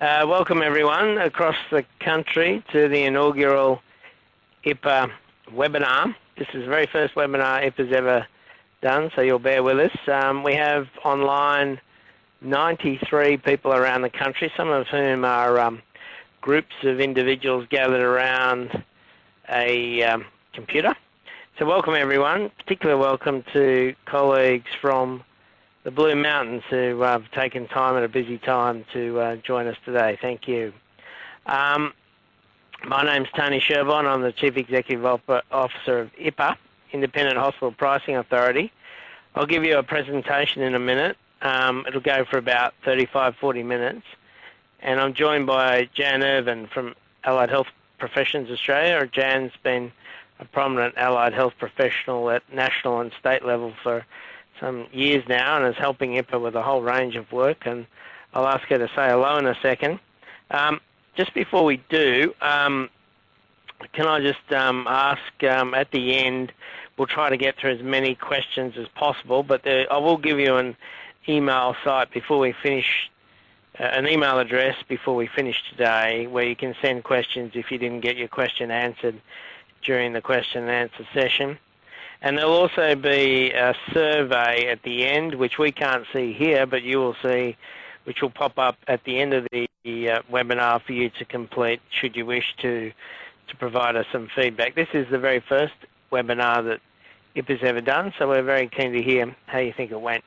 Welcome everyone across the country to the inaugural IHPA webinar. This is the very first webinar IHPA's ever done, so you'll bear with us. We have online 93 people around the country, some of whom are groups of individuals gathered around a computer. So welcome everyone, particular welcome to colleagues from the Blue Mountains who have taken time at a busy time to join us today. Thank you. My name's Tony Sherbon. I'm the Chief Executive Officer of IHPA, Independent Hospital Pricing Authority. I'll give you a presentation in a minute. It'll go for about 35-40 minutes. And I'm joined by Jan Erven from Allied Health Professions Australia. Jan's been a prominent allied health professional at national and state level for some years now and is helping IHPA with a whole range of work, and I'll ask her to say hello in a second. Just before we do, can I just ask at the end, we'll try to get through as many questions as possible, but I will give you an email site before we finish, an email address before we finish today where you can send questions if you didn't get your question answered during the question and answer session. And there'll also be a survey at the end, which we can't see here, but you will see, which will pop up at the end of the webinar for you to complete, should you wish to provide us some feedback. This is the very first webinar that IHPA's ever done, so we're very keen to hear how you think it went.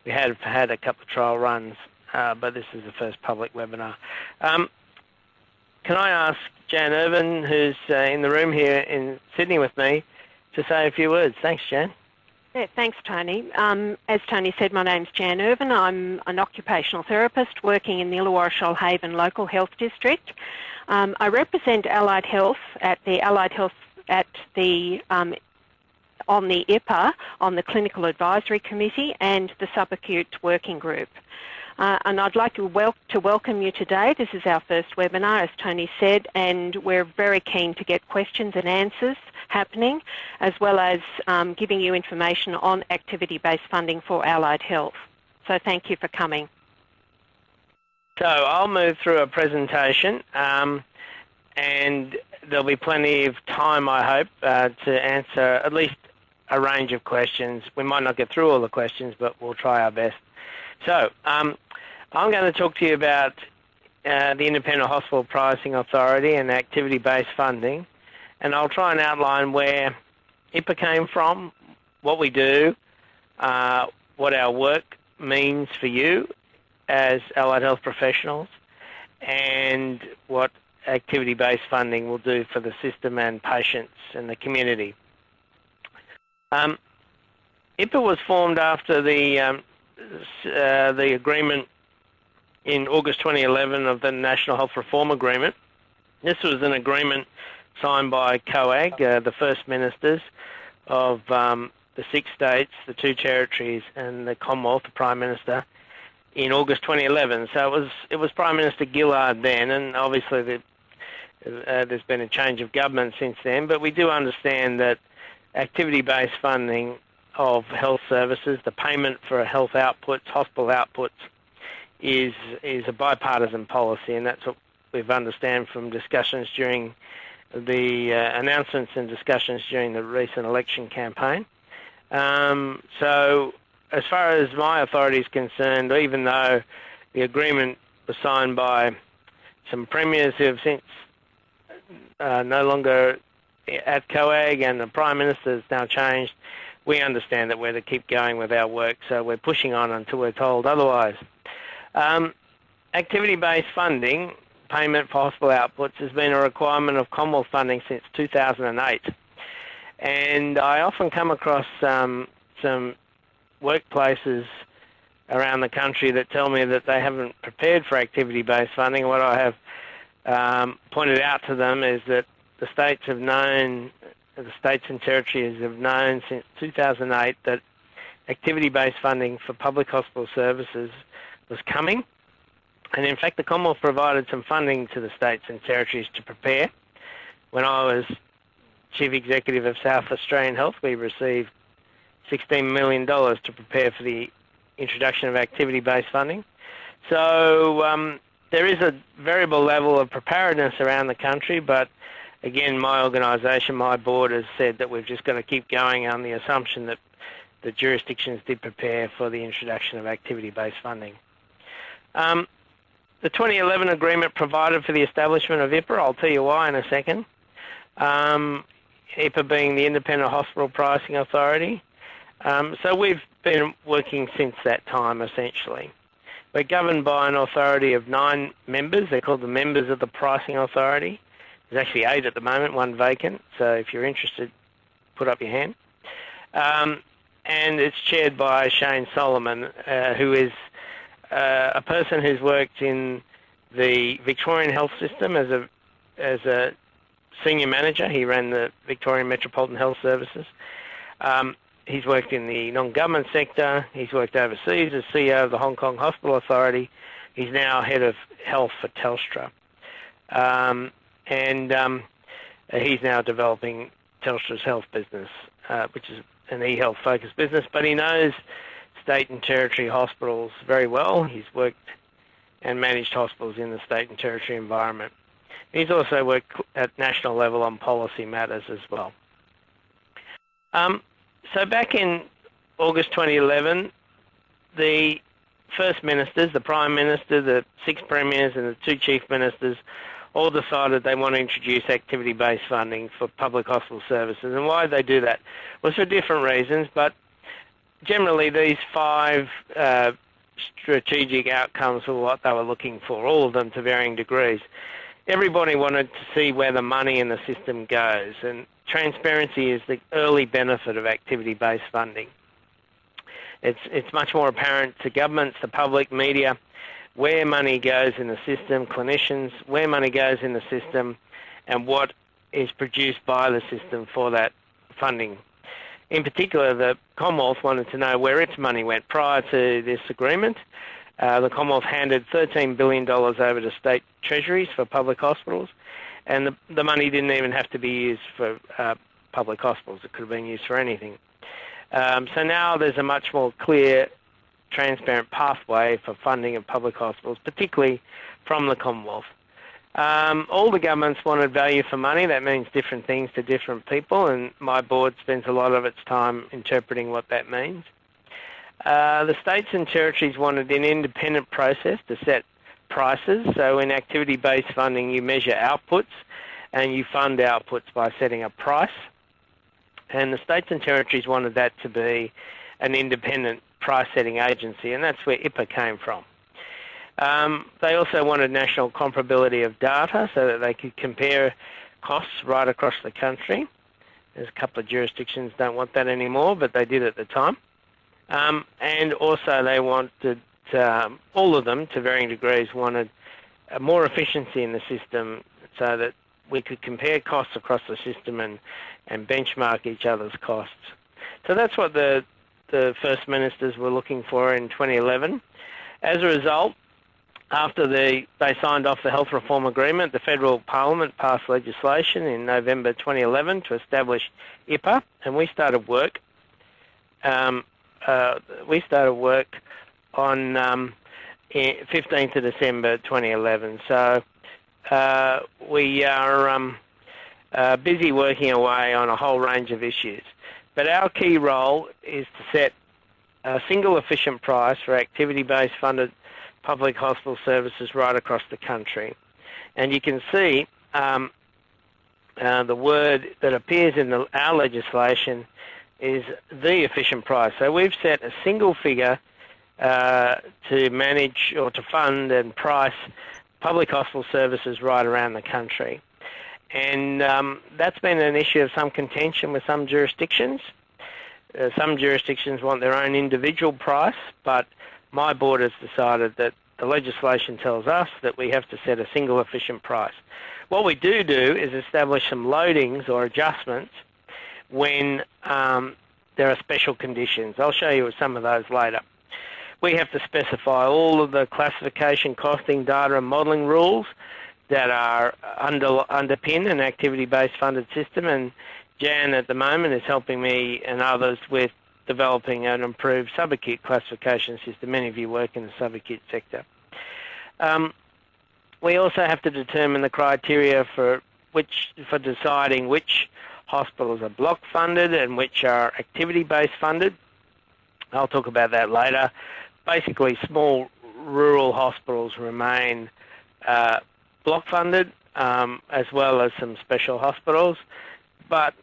We have had a couple of trial runs, but this is the first public webinar. Can I ask Jan Erven, who's in the room here in Sydney with me, to say a few words. Thanks, Jan. Yeah, thanks, Tony. As Tony said, my name's Jan Erven. I'm an occupational therapist working in the Illawarra Shoalhaven Local Health District. I represent Allied Health on the IHPA, on the Clinical Advisory Committee and the Subacute Working Group. And I'd like to welcome you today. This is our first webinar, as Tony said, and we're very keen to get questions and answers happening, as well as giving you information on activity-based funding for allied health. So thank you for coming. So I'll move through a presentation, and there'll be plenty of time, I hope, to answer at least a range of questions. We might not get through all the questions, but we'll try our best. So I'm going to talk to you about the Independent Hospital Pricing Authority and activity-based funding, and I'll try and outline where IHPA came from, what we do, what our work means for you as allied health professionals, and what activity-based funding will do for the system and patients and the community. IHPA was formed after the agreement in August 2011 of the National Health Reform Agreement. This was an agreement signed by COAG, the First Ministers of the 6 states, the 2 territories and the Commonwealth, the Prime Minister, in August 2011. So it was Prime Minister Gillard then, and obviously there's been a change of government since then, but we do understand that activity-based funding of health services, the payment for health outputs, hospital outputs, is a bipartisan policy, and that's what we've understand from discussions during the announcements and discussions during the recent election campaign. So as far as my authority is concerned, even though the agreement was signed by some premiers who have since no longer at COAG and the Prime Minister has now changed, we understand that we're to keep going with our work, so we're pushing on until we're told otherwise. Activity-based funding, payment for hospital outputs, has been a requirement of Commonwealth funding since 2008. And I often come across some workplaces around the country that tell me that they haven't prepared for activity-based funding. What I have pointed out to them is that the states and territories have known since 2008 that activity-based funding for public hospital services was coming. And in fact, the Commonwealth provided some funding to the states and territories to prepare. When I was Chief Executive of South Australian Health, we received $16 million to prepare for the introduction of activity-based funding. So There is a variable level of preparedness around the country, but again, my organisation, my board, has said that we've just got to keep going on the assumption that the jurisdictions did prepare for the introduction of activity-based funding. The 2011 agreement provided for the establishment of IHPA. I'll tell you why in a second. IHPA being the Independent Hospital Pricing Authority. So we've been working since that time, essentially. We're governed by an authority of 9 members. They're called the members of the Pricing Authority. There's actually 8 at the moment, 1 vacant. So if you're interested, put up your hand. And it's chaired by Shane Solomon, who is a person who's worked in the Victorian health system as a senior manager. He ran the Victorian Metropolitan Health Services. He's worked in the non-government sector. He's worked overseas as CEO of the Hong Kong Hospital Authority. He's now head of health for Telstra. He's now developing Telstra's health business, which is an e-health focused business, but he knows state and territory hospitals very well. He's worked and managed hospitals in the state and territory environment. He's also worked at national level on policy matters as well. So back in August 2011, the First Ministers, the Prime Minister, the 6 Premiers and the 2 Chief Ministers all decided they want to introduce activity-based funding for public hospital services. And why did they do that? Well, for different reasons, but generally these 5 strategic outcomes were what they were looking for, all of them to varying degrees. Everybody wanted to see where the money in the system goes, and transparency is the early benefit of activity-based funding. It's much more apparent to governments, the public, media, where money goes in the system, clinicians, where money goes in the system, and what is produced by the system for that funding. In particular, the Commonwealth wanted to know where its money went. Prior to this agreement, the Commonwealth handed $13 billion over to state treasuries for public hospitals, and the money didn't even have to be used for public hospitals. It could have been used for anything. So now there's a much more clear, transparent pathway for funding of public hospitals, particularly from the Commonwealth. All the governments wanted value for money. That means different things to different people, and my board spends a lot of its time interpreting what that means. The states and territories wanted an independent process to set prices. So in activity-based funding, you measure outputs and you fund outputs by setting a price. And the states and territories wanted that to be an independent price-setting agency, and that's where IHPA came from. They also wanted national comparability of data so that they could compare costs right across the country. There's a couple of jurisdictions don't want that anymore, but they did at the time. And also they wanted, all of them to varying degrees, wanted more efficiency in the system so that we could compare costs across the system and benchmark each other's costs. So that's what the First Ministers were looking for in 2011. As a result, after they signed off the Health Reform Agreement, the Federal Parliament passed legislation in November 2011 to establish IHPA, and we started work. We started work on 15th of December 2011. So we are busy working away on a whole range of issues. But our key role is to set a single efficient price for activity-based funded public hospital services right across the country. And you can see the word that appears in our legislation is the efficient price. So we've set a single figure to manage or to fund and price public hospital services right around the country. And that's been an issue of some contention with some jurisdictions. Some jurisdictions want their own individual price, but my board has decided that the legislation tells us that we have to set a single efficient price. What we do is establish some loadings or adjustments when there are special conditions. I'll show you some of those later. We have to specify all of the classification, costing, data and modelling rules that are underpin an activity-based funded system, and Jan at the moment is helping me and others with developing an improved subacute classification system. Many of you work in the subacute sector. we also have to determine the criteria for deciding which hospitals are block funded and which are activity-based funded. I'll talk about that later. Basically, small rural hospitals remain block funded, as well as some special hospitals, but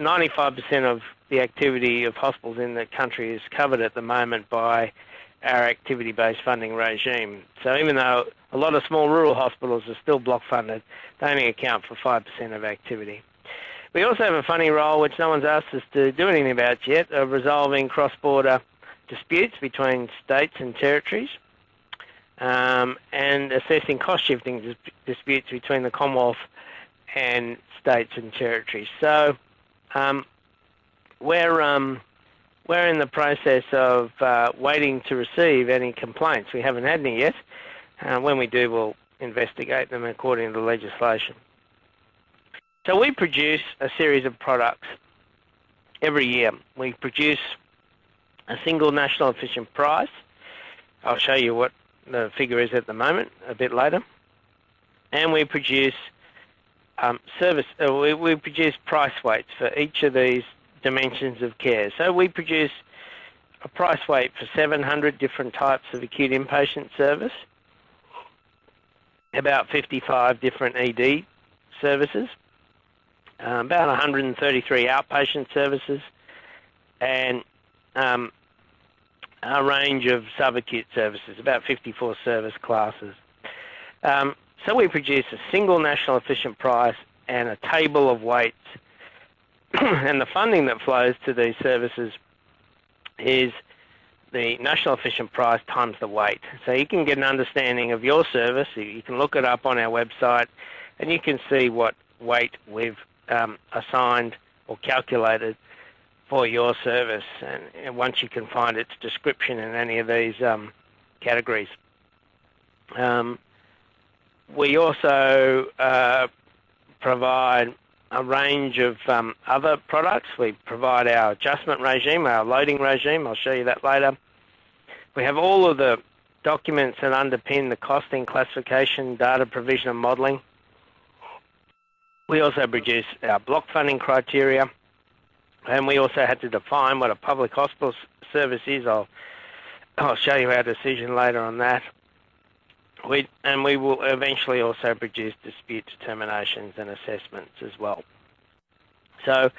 95% of the activity of hospitals in the country is covered at the moment by our activity-based funding regime. So even though a lot of small rural hospitals are still block funded, they only account for 5% of activity. We also have a funny role, which no one's asked us to do anything about yet, of resolving cross-border disputes between states and territories, and assessing cost-shifting disputes between the Commonwealth and states and territories. So we're in the process of waiting to receive any complaints. We haven't had any yet. When we do, we'll investigate them according to the legislation. So we produce a series of products every year. We produce a single national efficient price. I'll show you what the figure is at the moment a bit later. And we produce we produce price weights for each of these dimensions of care. So we produce a price weight for 700 different types of acute inpatient service, about 55 different ED services, about 133 outpatient services, and a range of subacute services, about 54 service classes. So we produce a single national efficient price and a table of weights, and the funding that flows to these services is the national efficient price times the weight. So you can get an understanding of your service. You can look it up on our website, and you can see what weight we've assigned or calculated for your service, and once you can find its description in any of these categories. We also provide a range of other products. We provide our adjustment regime, our loading regime. I'll show you that later. We have all of the documents that underpin the costing, classification, data provision and modelling. We also produce our block funding criteria, and we also had to define what a public hospital service is. I'll show you our decision later on that. We will eventually also produce dispute determinations and assessments as well. So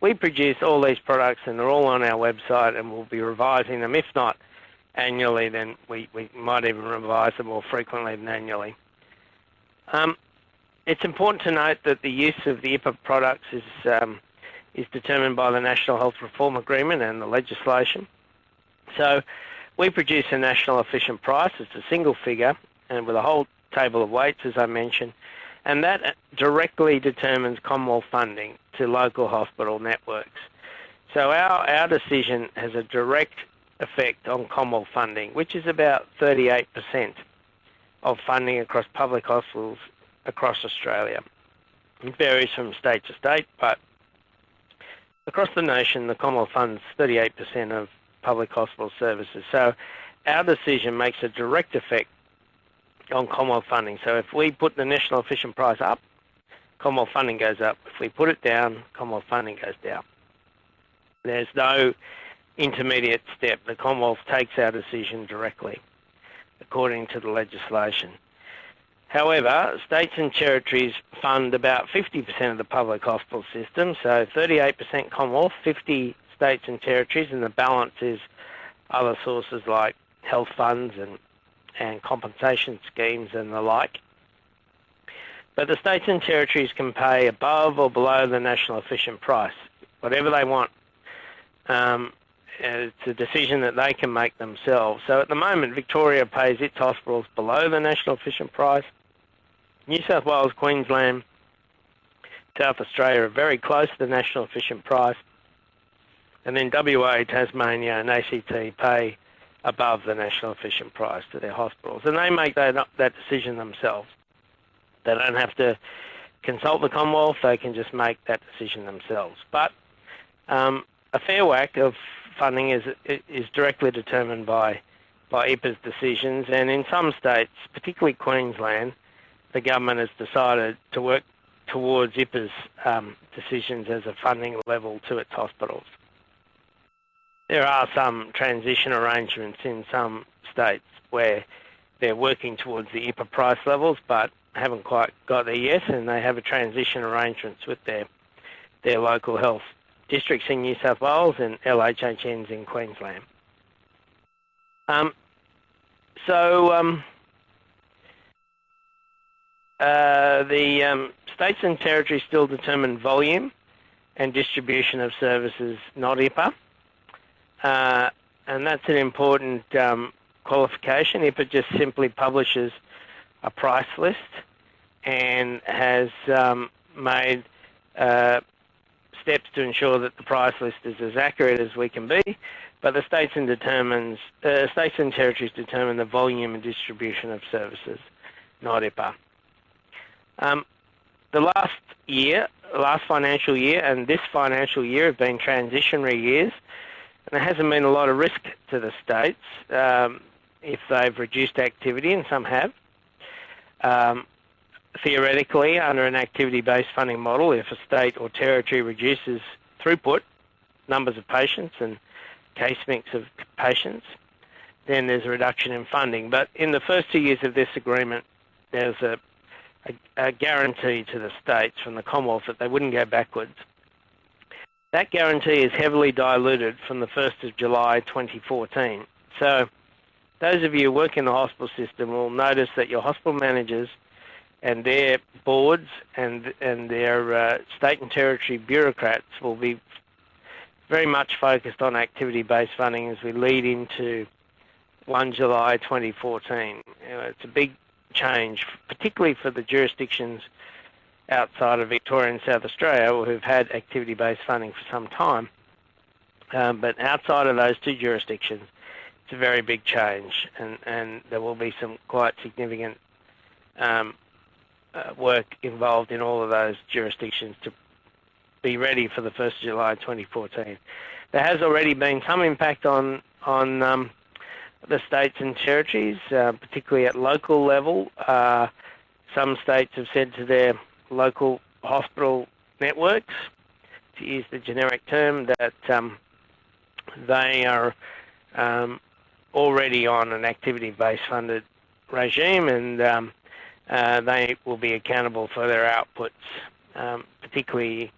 we produce all these products, and they're all on our website, and we'll be revising them. If not annually, then we might even revise them more frequently than annually. It's important to note that the use of the IHPA products is determined by the National Health Reform Agreement and the legislation. So we produce a national efficient price. It's a single figure, and with a whole table of weights, as I mentioned, and that directly determines Commonwealth funding to local hospital networks. So our decision has a direct effect on Commonwealth funding, which is about 38% of funding across public hospitals across Australia. It varies from state to state, but across the nation, the Commonwealth funds 38% of public hospital services. So our decision makes a direct effect on Commonwealth funding. So if we put the national efficient price up, Commonwealth funding goes up. If we put it down, Commonwealth funding goes down. There's no intermediate step. The Commonwealth takes our decision directly, according to the legislation. However, states and territories fund about 50% of the public hospital system, so 38% Commonwealth, 50 states and territories, and the balance is other sources like health funds and compensation schemes and the like. But the states and territories can pay above or below the national efficient price, whatever they want. It's a decision that they can make themselves. So at the moment, Victoria pays its hospitals below the national efficient price. New South Wales, Queensland, South Australia are very close to the national efficient price. And then WA, Tasmania and ACT pay above the national efficient price to their hospitals. And they make that decision themselves. They don't have to consult the Commonwealth. They can just make that decision themselves. But a fair whack of funding is directly determined by IHPA's decisions. And in some states, particularly Queensland, the government has decided to work towards IHPA's decisions as a funding level to its hospitals. There are some transition arrangements in some states where they're working towards the IHPA price levels, but haven't quite got there yet, and they have a transition arrangements with their local health districts in New South Wales and LHHNs in Queensland. The states and territories still determine volume and distribution of services, not IHPA. And that's an important qualification. IHPA just simply publishes a price list and has made steps to ensure that the price list is as accurate as we can be, but the states and territories determine the volume and distribution of services, not IHPA. The last financial year and this financial year have been transitionary years, and there hasn't been a lot of risk to the states if they've reduced activity, and some have. Theoretically, under an activity-based funding model, if a state or territory reduces throughput, numbers of patients and case mix of patients, then there's a reduction in funding. But in the first 2 years of this agreement, there's a guarantee to the states from the Commonwealth that they wouldn't go backwards. That guarantee is heavily diluted from the 1st of July 2014. So those of you who work in the hospital system will notice that your hospital managers and their boards and their state and territory bureaucrats will be very much focused on activity-based funding as we lead into 1 July 2014. It's a big change, particularly for the jurisdictions outside of Victoria and South Australia who've had activity-based funding for some time. But outside of those two jurisdictions, it's a very big change, and there will be some quite significant work involved in all of those jurisdictions to be ready for the 1st of July 2014. There has already been some impact on the states and territories, particularly at local level. Some states have said to their local hospital networks, to use the generic term, that they are already on an activity-based funded regime, and they will be accountable for their outputs, particularly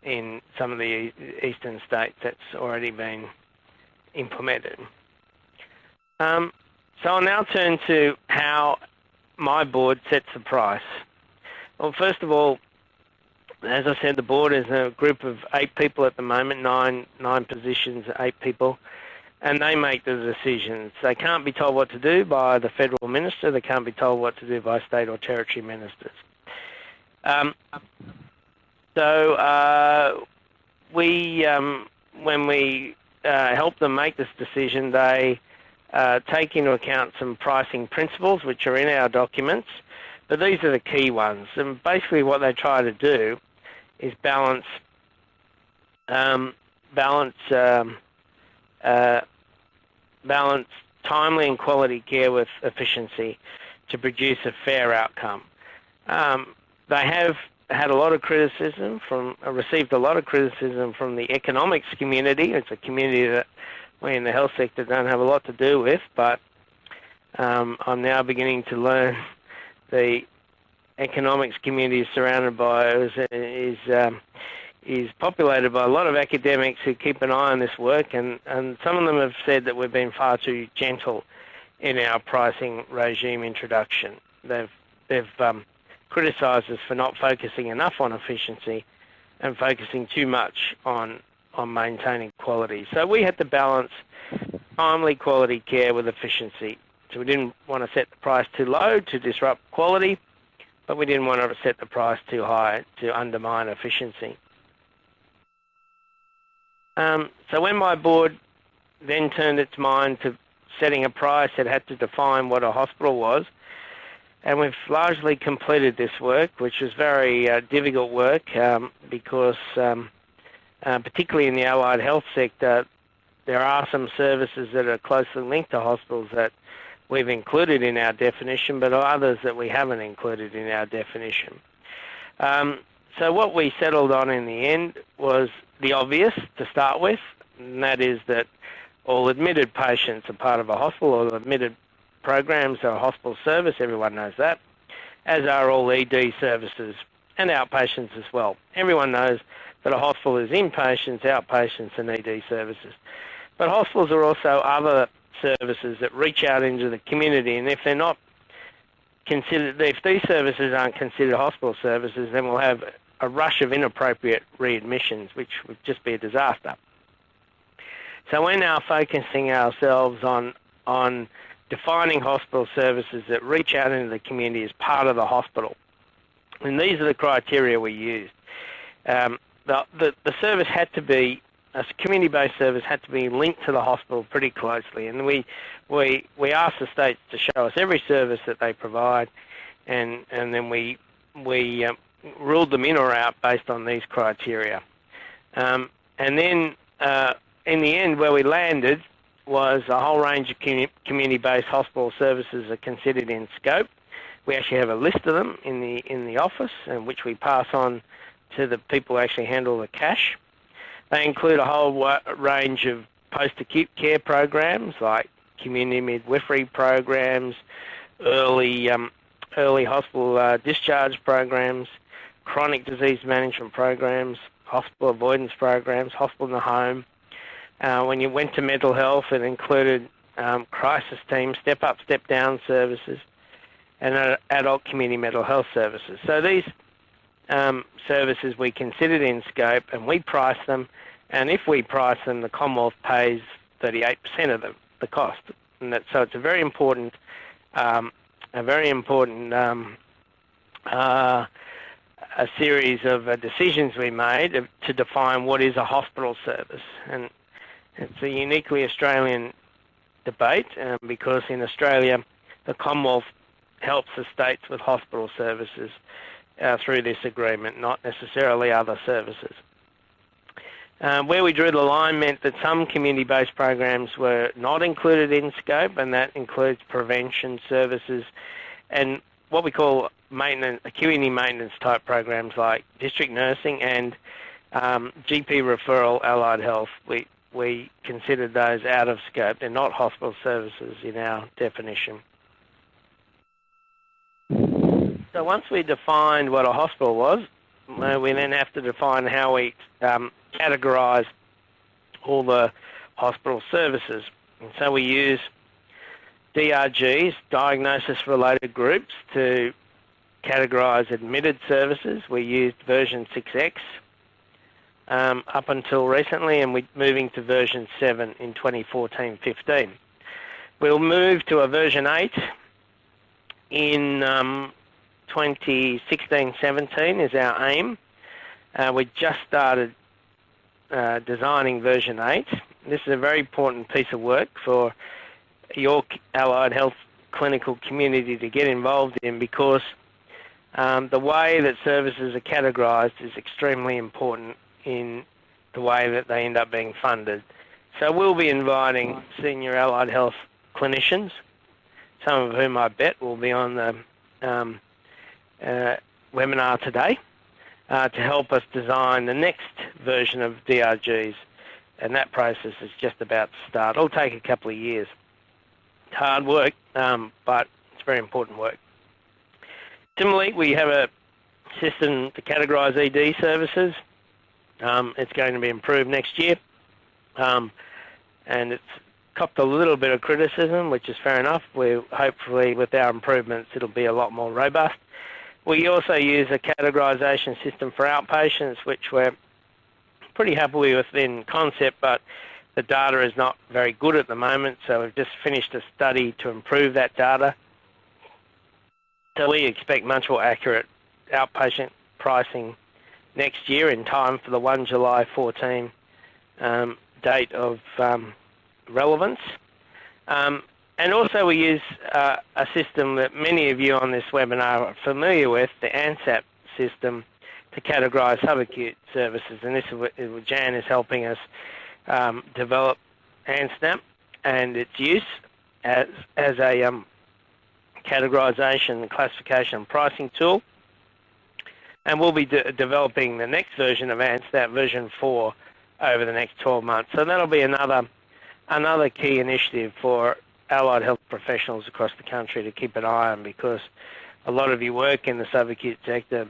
in some of the eastern states that's already been implemented. So I'll now turn to how my board sets the price. Well, first of all, as I said, the board is a group of 8 people at the moment, nine positions, 8 people, and they make the decisions. They can't be told what to do by the federal minister. They can't be told what to do by state or territory ministers. When we help them make this decision, they take into account some pricing principles which are in our documents, but these are the key ones. And basically what they try to do is balance timely and quality care with efficiency to produce a fair outcome. They have had a lot of criticism received a lot of criticism from the economics community. It's a community that we in the health sector don't have a lot to do with, but I'm now beginning to learn the economics community is surrounded by is populated by a lot of academics who keep an eye on this work, and some of them have said that we've been far too gentle in our pricing regime introduction. They've criticised us for not focusing enough on efficiency and focusing too much on maintaining quality. So we had to balance timely quality care with efficiency. So we didn't want to set the price too low to disrupt quality, but we didn't want to set the price too high to undermine efficiency. So when my board then turned its mind to setting a price, it had to define what a hospital was. And we've largely completed this work, which was very difficult work because particularly in the allied health sector, there are some services that are closely linked to hospitals that we've included in our definition, but others that we haven't included in our definition. So what we settled on in the end was the obvious to start with, and that is that all admitted patients are part of a hospital, or admitted programs are a hospital service, everyone knows that, as are all ED services and outpatients as well. Everyone knows that a hospital is inpatients, outpatients and ED services. But hospitals are also other services that reach out into the community, and if they're not considered, if these services aren't considered hospital services, then we'll have a rush of inappropriate readmissions, which would just be a disaster. So we're now focusing ourselves on defining hospital services that reach out into the community as part of the hospital. And these are the criteria we used. The service had to be, a community-based service had to be linked to the hospital pretty closely. And we asked the states to show us every service that they provide, and then we ruled them in or out based on these criteria. And then in the end, where we landed was a whole range of community-based hospital services are considered in scope. We actually have a list of them in the office, and which we pass on to the people who actually handle the cash. They include a whole range of post-acute care programs like community midwifery programs, early hospital discharge programs, chronic disease management programs, hospital avoidance programs, hospital in the home. When you went to mental health, it included crisis teams, step-up, step-down services, and adult community mental health services. So these services we considered in scope, and we price them, and if we price them, the Commonwealth pays 38% of the cost. And so it's a very important, a series of decisions we made to define what is a hospital service. And it's a uniquely Australian debate because in Australia, the Commonwealth helps the states with hospital services through this agreement, not necessarily other services. Where we drew the line meant that some community-based programs were not included in scope, and that includes prevention services and what we call maintenance, community maintenance type programs like district nursing and GP referral allied health. We considered those out of scope. They're not hospital services in our definition. So once we defined what a hospital was, we then have to define how we categorise all the hospital services. And so we use DRGs, diagnosis-related groups, to categorise admitted services. We used version 6X up until recently, and we're moving to version 7 in 2014-15. We'll move to a version 8 in 2016-17 is our aim. We just started designing version 8. This is a very important piece of work for your allied health clinical community to get involved in, because the way that services are categorised is extremely important in the way that they end up being funded. So we'll be inviting senior allied health clinicians, some of whom I bet will be on the webinar today, to help us design the next version of DRGs, and that process is just about to start. It'll take a couple of years. It's hard work, but it's very important work. Similarly, we have a system to categorise ED services. It's going to be improved next year, and it's copped a little bit of criticism, which is fair enough. Hopefully, with our improvements, it'll be a lot more robust. We also use a categorisation system for outpatients, which we're pretty happy with in concept, but the data is not very good at the moment, so we've just finished a study to improve that data. So we expect much more accurate outpatient pricing next year in time for the 1 July 14 date of relevance. And also we use a system that many of you on this webinar are familiar with, the ANSAP system, to categorise subacute services. And this is what Jan is helping us develop ANSAP and its use. as a categorisation, classification and pricing tool. And we'll be developing the next version of ANSTAT, version 4, over the next 12 months. So that'll be another key initiative for allied health professionals across the country to keep an eye on, because a lot of you work in the subacute sector,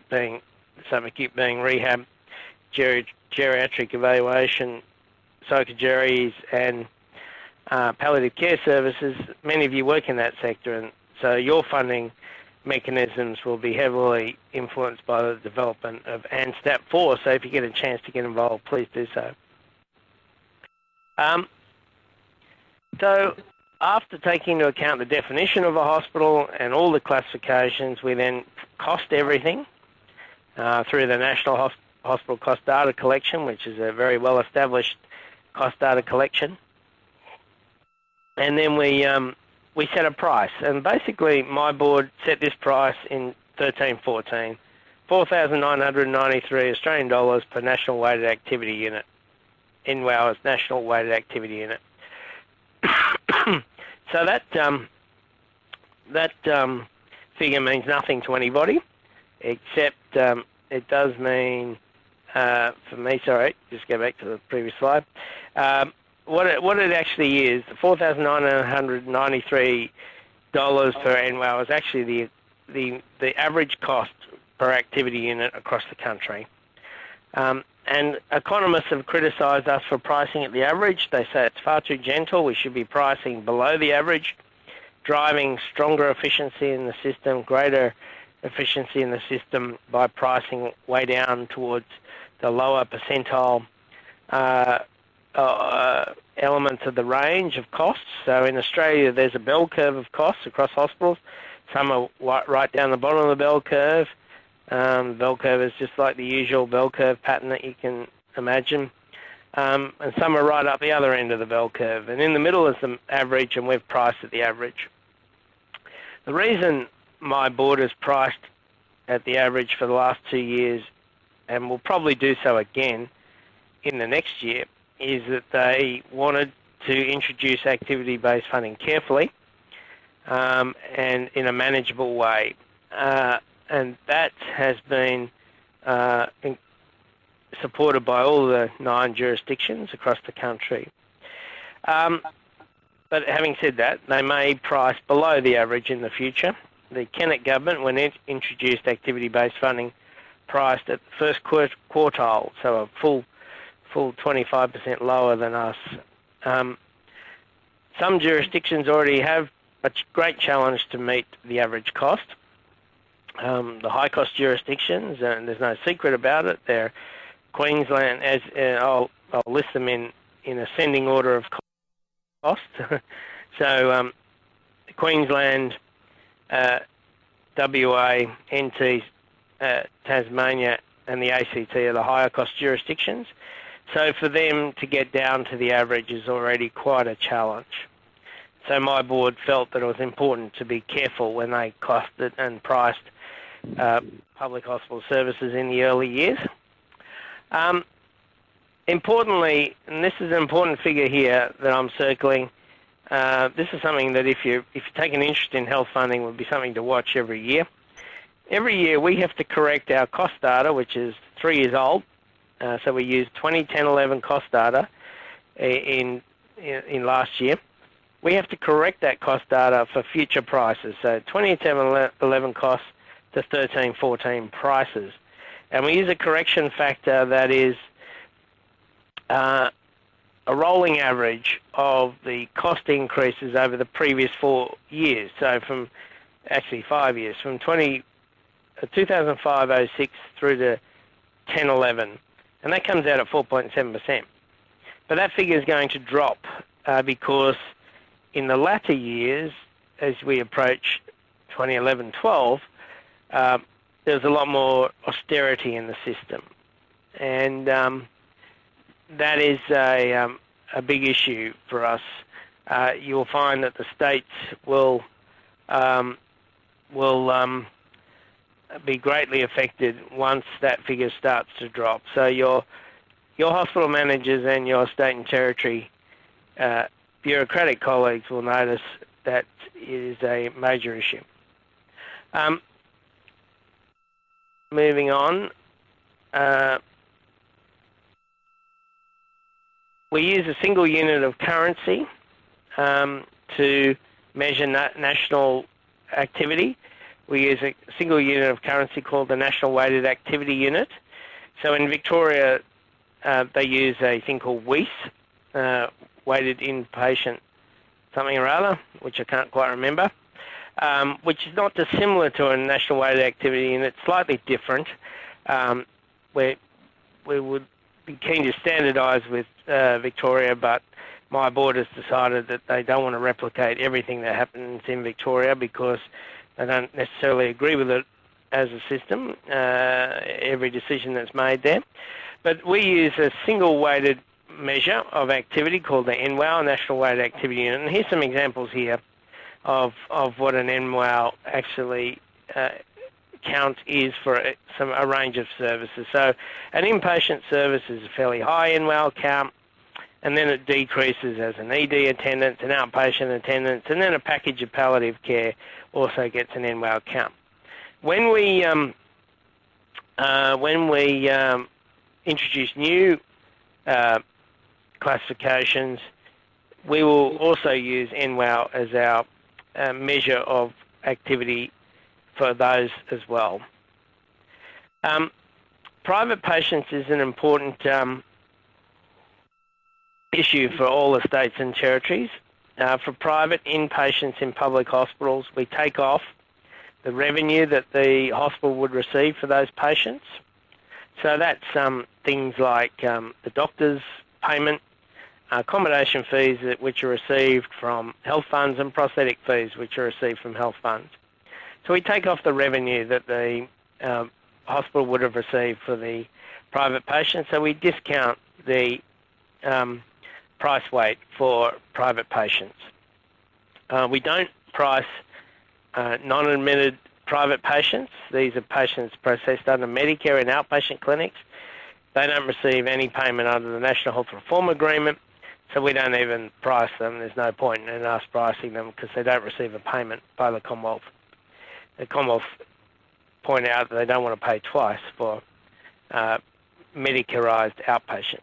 subacute being rehab, geriatric evaluation, psychogeries, and palliative care services. Many of you work in that sector, and so your funding mechanisms will be heavily influenced by the development of ANSTAT 4. So if you get a chance to get involved, please do so. So after taking into account the definition of a hospital and all the classifications, we then cost everything through the National Hospital Cost Data Collection, which is a very well-established cost data collection. And then we set a price. And basically, my board set this price in 13-14, 4,993 Australian dollars per National Weighted Activity Unit, NWA's National Weighted Activity Unit. So that figure means nothing to anybody, except it does mean, for me, sorry, just go back to the previous slide. What it actually is, the $4,993 per NWA is actually the average cost per activity unit across the country. And economists have criticised us for pricing at the average. They say it's far too gentle. We should be pricing below the average, driving stronger efficiency in the system, greater efficiency in the system by pricing way down towards the lower percentile elements of the range of costs. So in Australia, there's a bell curve of costs across hospitals. Some are right down the bottom of the bell curve. The bell curve is just like the usual bell curve pattern that you can imagine. And some are right up the other end of the bell curve. And in the middle is the average, and we've priced at the average. The reason my board has priced at the average for the last 2 years, and will probably do so again in the next year, is that they wanted to introduce activity-based funding carefully and in a manageable way. And that has been supported by all the 9 jurisdictions across the country. But having said that, they may price below the average in the future. The Kennett government, when it introduced activity-based funding, priced at the first quartile, so a full 25% lower than us. Some jurisdictions already have a great challenge to meet the average cost. The high-cost jurisdictions, and there's no secret about it, they're Queensland, as I'll list them in ascending order of cost. So Queensland, WA, NT, Tasmania, and the ACT are the higher-cost jurisdictions. So for them to get down to the average is already quite a challenge. So my board felt that it was important to be careful when they costed and priced public hospital services in the early years. Importantly, and this is an important figure here that I'm circling, this is something that if you take an interest in health funding, would be something to watch every year. Every year we have to correct our cost data, which is 3 years old. So we used 2010-11 cost data in last year. We have to correct that cost data for future prices. So 2010-11 costs to 13-14 prices. And we use a correction factor that is a rolling average of the cost increases over the previous 4 years. So from actually 5 years, from 2005-06 through to 10-11. And that comes out at 4.7%. But that figure is going to drop because in the latter years, as we approach 2011-12, there's a lot more austerity in the system. And that is a big issue for us. You'll find that the states will be greatly affected once that figure starts to drop. So your hospital managers and your state and territory bureaucratic colleagues will notice that is a major issue. Moving on, we use a single unit of currency to measure national activity. We use a single unit of currency called the National Weighted Activity Unit. So in Victoria, they use a thing called WEIS, Weighted Inpatient something or other, which I can't quite remember, which is not dissimilar to a National Weighted Activity Unit, slightly different. We would be keen to standardise with Victoria, but my board has decided that they don't want to replicate everything that happens in Victoria because they don't necessarily agree with it as a system, every decision that's made there. But we use a single weighted measure of activity called the NWAL, National Weighted Activity Unit. And here's some examples here of what an NWAL actually count is for a range of services. So an inpatient service is a fairly high NWAL count, and then it decreases as an ED attendance, an outpatient attendance, and then a package of palliative care also gets an NWAL count. When we introduce new classifications, we will also use NWAL as our measure of activity for those as well. Private patients is an important issue for all the states and territories. For private inpatients in public hospitals, we take off the revenue that the hospital would receive for those patients. So that's things like the doctor's payment, accommodation fees which are received from health funds, and prosthetic fees which are received from health funds. So we take off the revenue that the hospital would have received for the private patient, so we discount the price weight for private patients. We don't price non-admitted private patients. These are patients processed under Medicare in outpatient clinics. They don't receive any payment under the National Health Reform Agreement, so we don't even price them. There's no point in us pricing them because they don't receive a payment by the Commonwealth. The Commonwealth point out that they don't want to pay twice for Medicarised outpatients.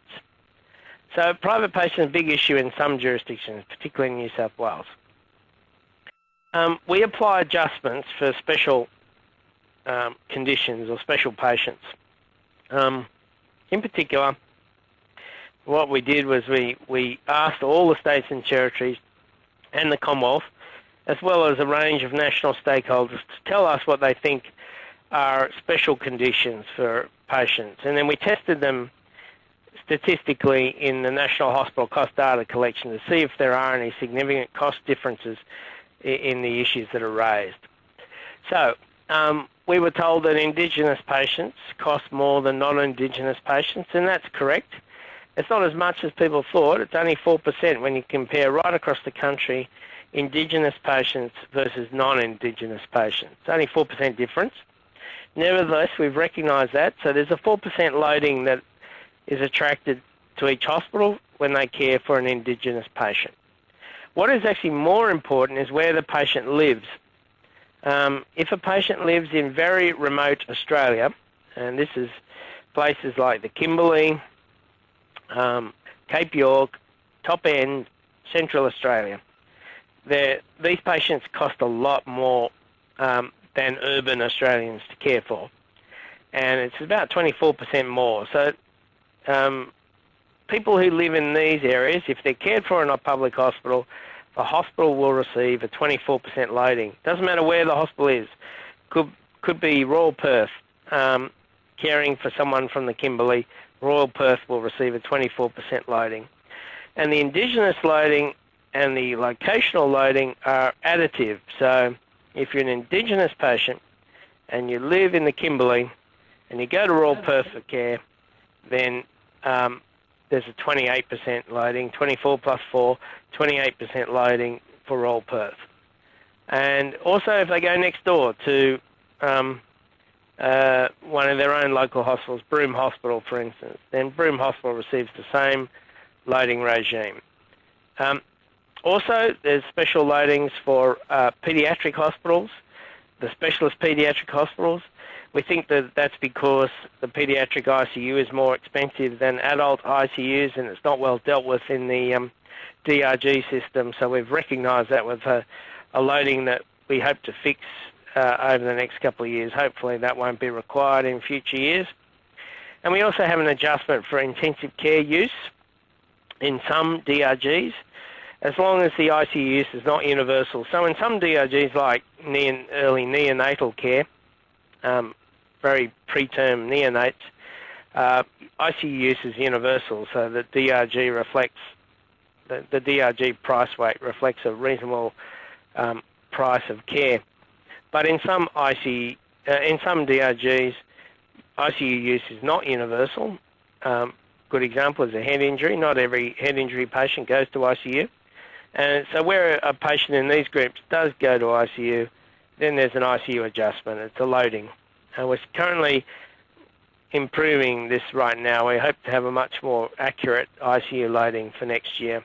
So private patients is a big issue in some jurisdictions, particularly in New South Wales. We apply adjustments for special conditions or special patients. In particular, what we did was we asked all the states and territories and the Commonwealth, as well as a range of national stakeholders, to tell us what they think are special conditions for patients. And then we tested them statistically in the National Hospital Cost Data Collection to see if there are any significant cost differences in the issues that are raised. So we were told that Indigenous patients cost more than non-Indigenous patients, and that's correct. It's not as much as people thought. It's only 4% when you compare right across the country Indigenous patients versus non-Indigenous patients. It's only 4% difference. Nevertheless, we've recognised that, so there's a 4% loading that is attracted to each hospital when they care for an Indigenous patient. What is actually more important is where the patient lives. If a patient lives in very remote Australia, and this is places like the Kimberley, Cape York, Top End, Central Australia, these patients cost a lot more than urban Australians to care for. And it's about 24% more. So people who live in these areas, if they're cared for in a public hospital, the hospital will receive a 24% loading. Doesn't matter where the hospital is. Could be Royal Perth, caring for someone from the Kimberley. Royal Perth will receive a 24% loading. And the Indigenous loading and the locational loading are additive. So if you're an Indigenous patient and you live in the Kimberley and you go to Royal Perth for care, then there's a 28% loading, 24 plus 4, 28% loading for Royal Perth. And also if they go next door to one of their own local hospitals, Broome Hospital for instance, then Broome Hospital receives the same loading regime. Also, there's special loadings for paediatric hospitals, the specialist paediatric hospitals. We think that that's because the paediatric ICU is more expensive than adult ICUs, and it's not well dealt with in the DRG system. So we've recognised that with a loading that we hope to fix over the next couple of years. Hopefully that won't be required in future years. And we also have an adjustment for intensive care use in some DRGs, as long as the ICU use is not universal. So in some DRGs, like early neonatal care, very preterm neonates, ICU use is universal, so the DRG reflects, the DRG price weight reflects a reasonable price of care. But in some DRGs, ICU use is not universal. Good example is a head injury. Not every head injury patient goes to ICU. And so where a patient in these groups does go to ICU, then there's an ICU adjustment. It's a loading. And we're currently improving this right now. We hope to have a much more accurate ICU loading for next year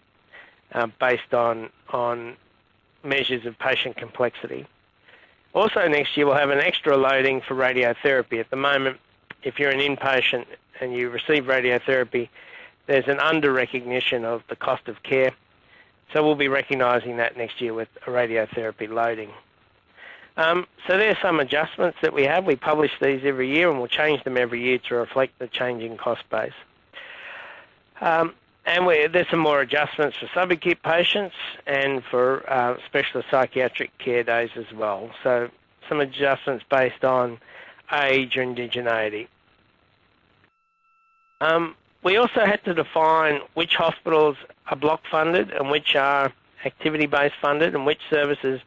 based on measures of patient complexity. Also next year we'll have an extra loading for radiotherapy. At the moment, if you're an inpatient and you receive radiotherapy, there's an under-recognition of the cost of care. So we'll be recognising that next year with a radiotherapy loading. So there's some adjustments that we have. We publish these every year, and we'll change them every year to reflect the changing cost base. And there's some more adjustments for subacute patients and for specialist psychiatric care days as well. So some adjustments based on age or indigeneity. We also had to define which hospitals are block funded and which are activity-based funded, and which services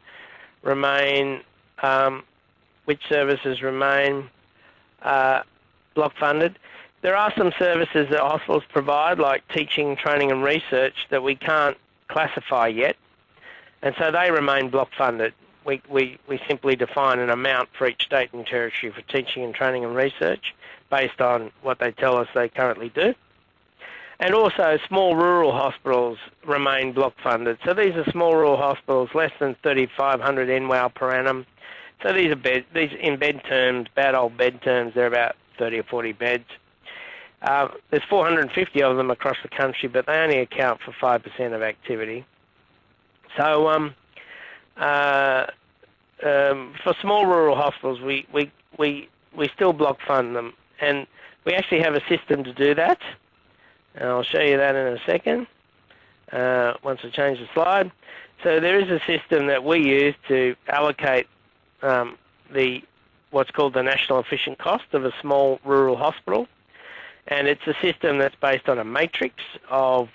remain block funded. There are some services that hospitals provide, like teaching, training and research, that we can't classify yet, and so they remain block funded. We simply define an amount for each state and territory for teaching and training and research based on what they tell us they currently do. And also small rural hospitals remain block funded. So these are small rural hospitals, less than 3,500 NWAL per annum. So these are these in bed terms, bad old bed terms, they're about 30 or 40 beds. There's 450 of them across the country, but they only account for 5% of activity. So for small rural hospitals, we still block fund them, and we actually have a system to do that. And I'll show you that in a second, once I change the slide. So there is a system that we use to allocate what's called the national efficient cost of a small rural hospital. And it's a system that's based on a matrix of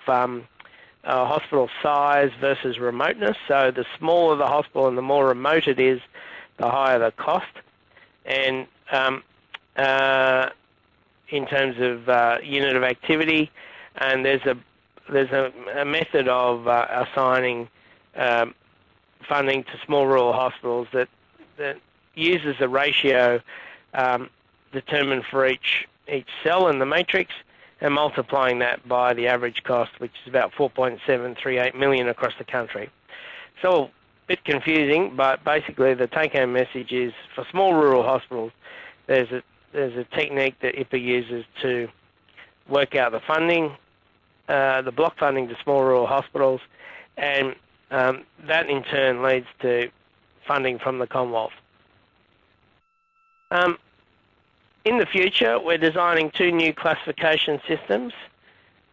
hospital size versus remoteness. So the smaller the hospital and the more remote it is, the higher the cost. And in terms of unit of activity, and there's a method of assigning funding to small rural hospitals that uses a ratio determined for each cell in the matrix and multiplying that by the average cost, which is about 4.738 million across the country. So a bit confusing, but basically the take-home message is for small rural hospitals, there's a technique that IHPA uses to work out the funding, the block funding to small rural hospitals, and that in turn leads to funding from the Commonwealth. In the future, we're designing 2 new classification systems.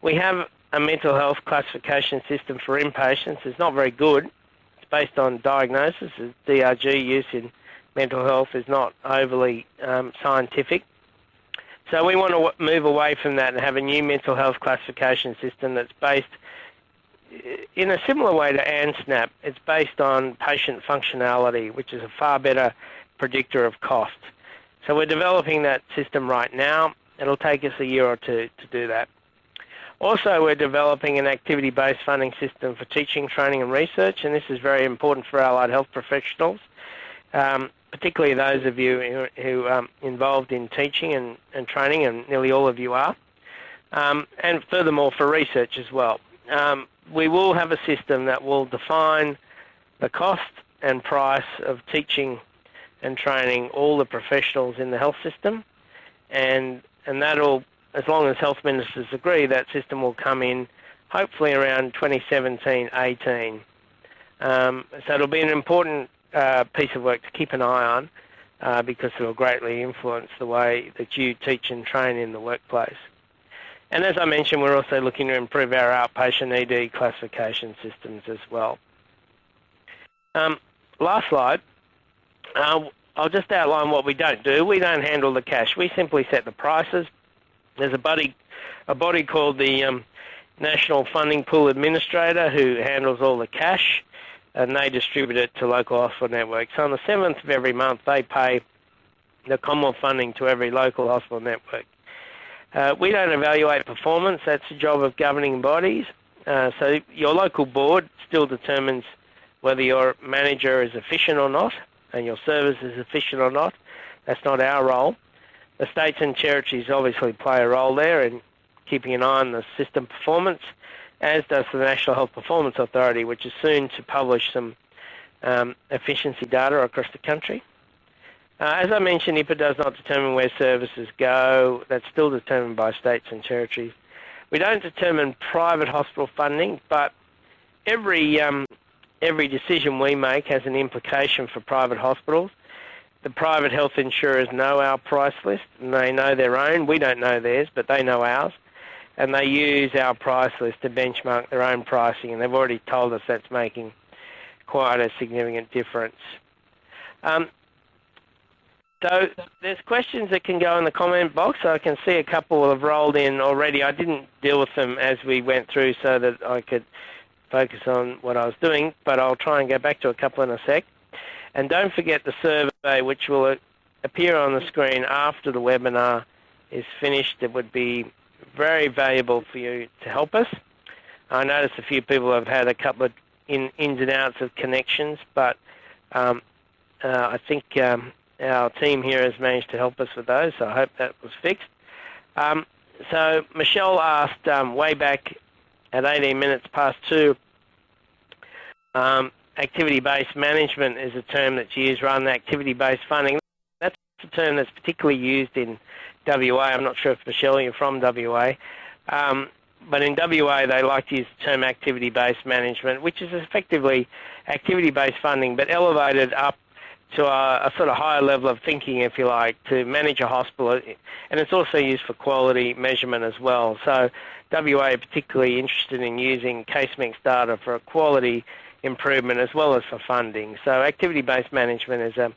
We have a mental health classification system for inpatients. It's not very good. It's based on diagnosis. The DRG use in mental health is not overly scientific. So we want to move away from that and have a new mental health classification system that's based in a similar way to ANSNAP. It's based on patient functionality, which is a far better predictor of cost. So we're developing that system right now. It'll take us a year or two to do that. Also, we're developing an activity-based funding system for teaching, training and research, and this is very important for allied health professionals, particularly those of you who are involved in teaching and training, and nearly all of you are, and furthermore for research as well. we will have a system that will define the cost and price of teaching and training all the professionals in the health system, and that'll, as long as health ministers agree, that system will come in hopefully around 2017-18. So it'll be an important piece of work to keep an eye on because it will greatly influence the way that you teach and train in the workplace. And as I mentioned, we're also looking to improve our outpatient ED classification systems as well. Last slide. I'll just outline what we don't do. We don't handle the cash. We simply set the prices. There's a body called the National Funding Pool Administrator who handles all the cash, and they distribute it to local hospital networks. So on the 7th of every month, they pay the Commonwealth funding to every local hospital network. We don't evaluate performance. That's the job of governing bodies. So your local board still determines whether your manager is efficient or not, and your service is efficient or not. That's not our role. The states and territories obviously play a role there in keeping an eye on the system performance, as does the National Health Performance Authority, which is soon to publish some efficiency data across the country. As I mentioned, IHPA does not determine where services go. That's still determined by states and territories. We don't determine private hospital funding, but every decision we make has an implication for private hospitals. The private health insurers know our price list, and they know their own. We don't know theirs, but they know ours. And they use our price list to benchmark their own pricing, and they've already told us that's making quite a significant difference. So there's questions that can go in the comment box. I can see a couple have rolled in already. I didn't deal with them as we went through so that I could focus on what I was doing, but I'll try and go back to a couple in a sec. And don't forget the survey, which will appear on the screen after the webinar is finished. It would be very valuable for you to help us. I noticed a few people have had a couple of ins and outs of connections, but I think our team here has managed to help us with those, so I hope that was fixed. So Michelle asked way back at 18 minutes past 2, activity-based management is a term that's used rather than activity-based funding. That's a term that's particularly used in WA. I'm not sure if, Michelle, you're from WA. But in WA, they like to use the term activity-based management, which is effectively activity-based funding, but elevated up to a sort of higher level of thinking, if you like, to manage a hospital. And it's also used for quality measurement as well. So WA are particularly interested in using case mix data for quality improvement as well as for funding. So activity-based management is a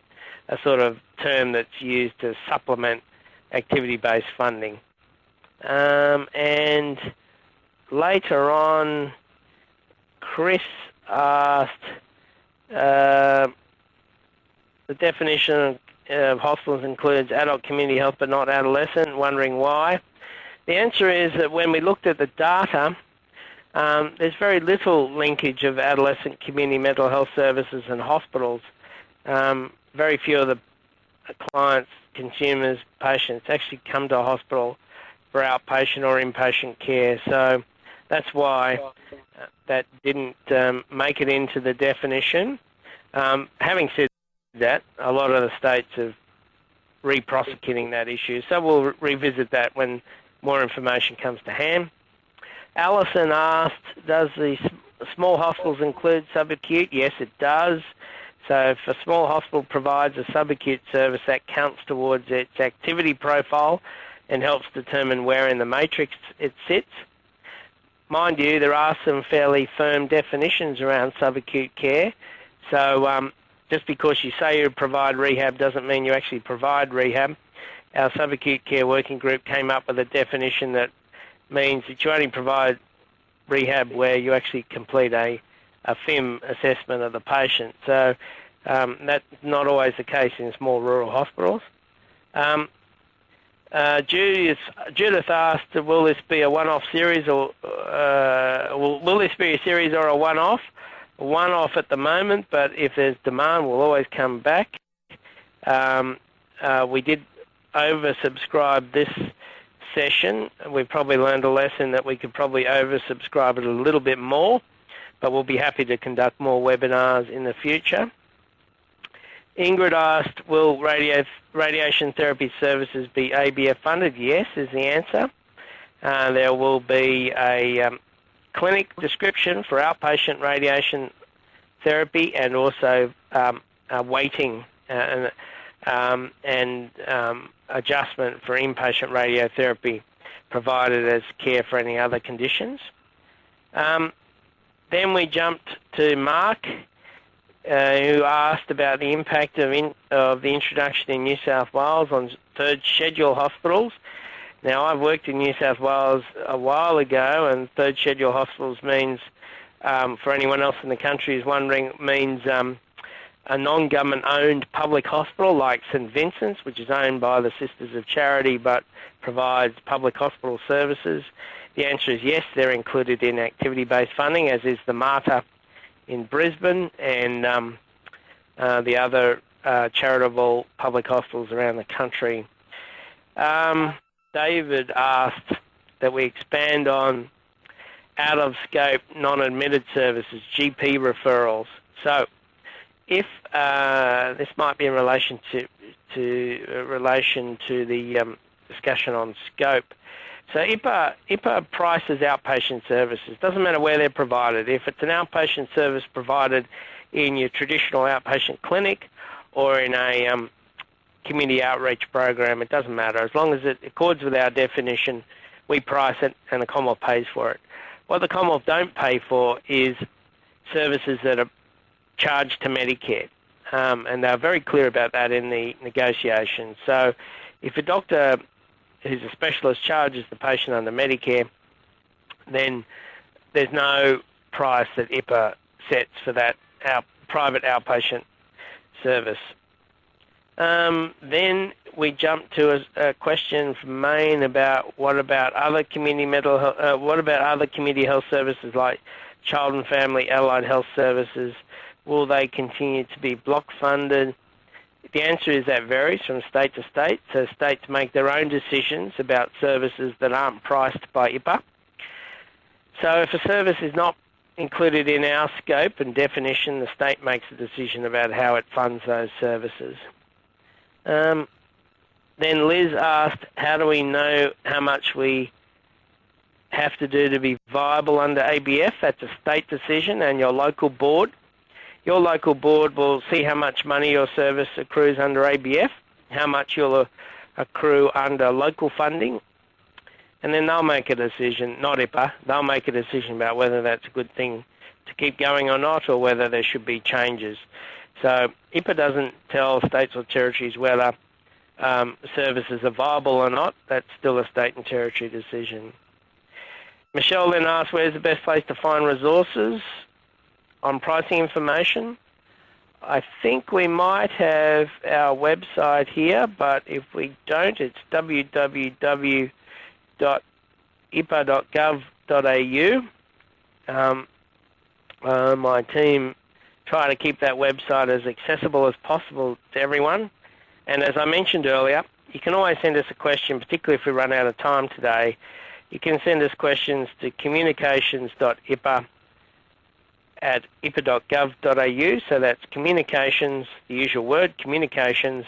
sort of term that's used to supplement activity-based funding. And later on, Chris asked, the definition of hospitals includes adult community health but not adolescent, wondering why. The answer is that when we looked at the data, there's very little linkage of adolescent community mental health services and hospitals. Very few of the clients, consumers, patients actually come to a hospital for outpatient or inpatient care. So that's why that didn't make it into the definition. Having said that, a lot of the states are re-prosecuting that issue. So we'll revisit that when more information comes to hand. Alison asked, does the small hospitals include subacute? Yes, it does. So if a small hospital provides a subacute service, that counts towards its activity profile and helps determine where in the matrix it sits. Mind you, there are some fairly firm definitions around subacute care. So just because you say you provide rehab doesn't mean you actually provide rehab. Our subacute care working group came up with a definition that means that you only provide rehab where you actually complete a FIM assessment of the patient. So that's not always the case in small rural hospitals. Judith asked, will this be a one-off series or will this be a series or a one-off? One-off at the moment, but if there's demand, we'll always come back. We did oversubscribe this session. We've probably learned a lesson that we could probably oversubscribe it a little bit more, but we'll be happy to conduct more webinars in the future. Ingrid asked, will radiation therapy services be ABF funded? Yes, is the answer. There will be a clinic description for outpatient radiation therapy and also waiting and adjustment for inpatient radiotherapy provided as care for any other conditions. Then we jumped to Mark, who asked about the impact of the introduction in New South Wales on third schedule hospitals. Now, I've worked in New South Wales a while ago, and third schedule hospitals means, for anyone else in the country who's wondering, means a non-government owned public hospital like St Vincent's, which is owned by the Sisters of Charity but provides public hospital services. The answer is yes, they're included in activity-based funding, as is the Mater in Brisbane and the other charitable public hospitals around the country. David asked that we expand on out-of-scope non-admitted services, GP referrals. So if this might be in relation to the discussion on scope. So IHPA prices outpatient services. Doesn't matter where they're provided. If it's an outpatient service provided in your traditional outpatient clinic or in a community outreach program, it doesn't matter. As long as it accords with our definition, we price it and the Commonwealth pays for it. What the Commonwealth don't pay for is services that are charged to Medicare. And they're very clear about that in the negotiations. So if a doctor who's a specialist charges the patient under Medicare, then there's no price that IHPA sets for that private outpatient service. Then we jump to a question from Maine about what about other community community health services like child and family allied health services? Will they continue to be block funded? The answer is that varies from state to state. So states make their own decisions about services that aren't priced by IHPA. So if a service is not included in our scope and definition, the state makes a decision about how it funds those services. Then Liz asked, how do we know how much we have to do to be viable under ABF? That's a state decision and your local board. Your local board will see how much money your service accrues under ABF, how much you'll accrue under local funding, and then they'll make a decision, not IHPA, they'll make a decision about whether that's a good thing to keep going or not, or whether there should be changes. So IHPA doesn't tell states or territories whether services are viable or not. That's still a state and territory decision. Michelle then asked, where's the best place to find resources on pricing information? I think we might have our website here, but if we don't, it's www.ihpa.gov.au. My team try to keep that website as accessible as possible to everyone. And as I mentioned earlier, you can always send us a question, particularly if we run out of time today. You can send us questions to communications.ihpa@ihpa.gov.au. So that's communications, the usual word, communications,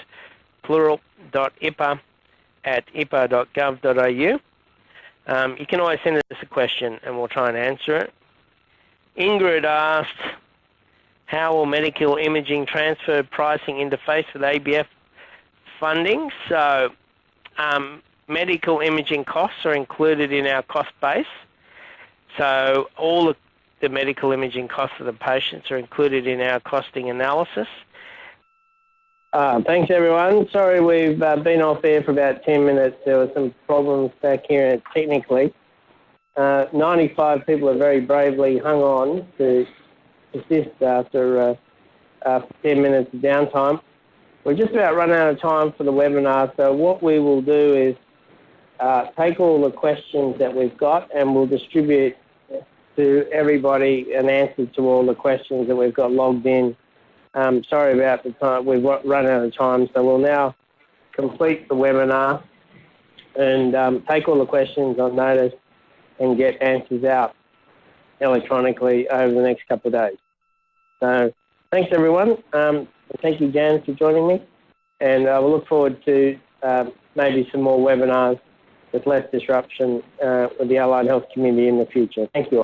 plural, .ihpa@ihpa.gov.au. You can always send us a question and we'll try and answer it. Ingrid asked, how will medical imaging transfer pricing interface with ABF funding? So medical imaging costs are included in our cost base. So all the medical imaging costs of the patients are included in our costing analysis. Thanks, everyone. Sorry we've been off air for about 10 minutes. There were some problems back here technically. 95 people have very bravely hung on to assist after 10 minutes of downtime. We're just about run out of time for the webinar, so what we will do is take all the questions that we've got and we'll distribute to everybody an answer to all the questions that we've got logged in. Sorry about the time. We've run out of time, so we'll now complete the webinar. and take all the questions on notice and get answers out electronically over the next couple of days. So thanks, everyone. Thank you, Jan, for joining me. And we'll look forward to maybe some more webinars with less disruption with the allied health community in the future. Thank you all.